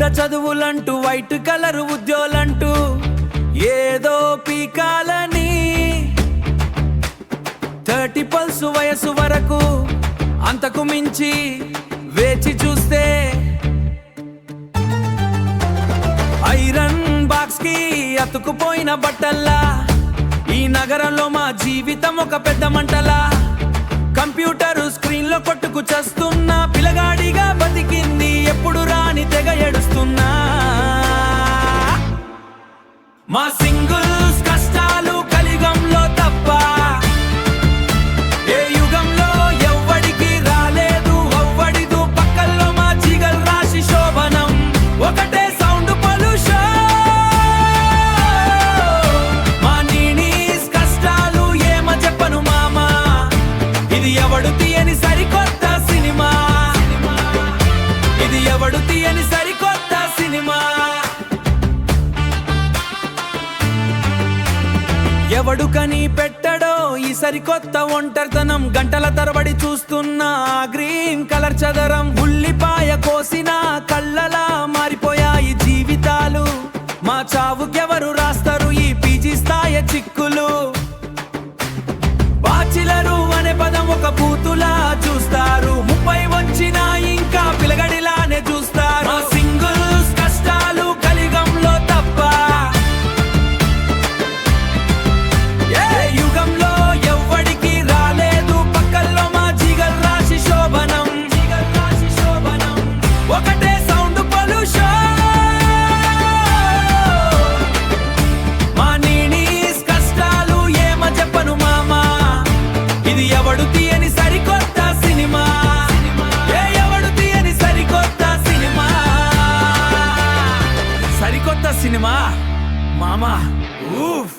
పెద్ద చదువులంటూ white colour ఉద్యోగులంటూ ఏదో పీకాలని 30 pulse వయసు వరకు అంతకు మించి వేచి చూస్తే ఐరన్ బాక్స్ కి అతుకుపోయిన బట్టల్లా ఈ నగరంలో మా జీవితం ఒక పెద్ద మంటలా కంప్యూటర్ స్క్రీన్ లో కొట్టుకు చస్తున్నా పిల్లగాడిగా బతికింది ఎప్పుడు రాని తెగ ఏడుస్తున్నా మా సింగిల్స్ కష్టాలు కలిగంలో తప్ప ఏ యుగంలో ఎవ్వడికి రాలేదు అవ్వడిదు పక్కల్లో మా జీగల్ రాశి శోభనం ఒకటే సౌండ్ పొల్యూషన్ మా నీనీస్ కష్టాలు ఏమ చెప్పను మామా ఇది ఎవడు తీయని సరికొత్త సినిమా ఇది ఎవడు తీయని సరికొత్త సినిమా ఎవడు కని పెట్టడో ఈ సరికొత్త ఒంటరితనం గంటల తరబడి చూస్తున్న గ్రీన్ కలర్ చదరం ఉల్లిపాయ కోసిన కళ్ళలా మారిపోయాయి జీవితాలు మా చావుకెవరు రాస్తారు ఈ పీజీ స్థాయి చిక్కులు బాచిలరు అనే పదం ఒక బూతులా చూస్తారు 30 వచ్చినా ఇంకా పిలగడిలానే చూస్తారు మా సింగిల్స్ కష్టాలు కలిగంలో తప్ప ఏ యుగంలో ఎవ్వడికి రాలేదు పక్కల్లో మా జీగల్ రాశి శోభనం ఒకటే సౌండ్ పొల్యూషన్ మా నీనీస్ కష్టాలు ఏమ చెప్పను మామా ఇది ఎవడు తీయని సరికొత్త సినిమా ఏ ఎవడు తీయని సరికొత్త సినిమా సరికొత్త సినిమా మామా ఊఫ్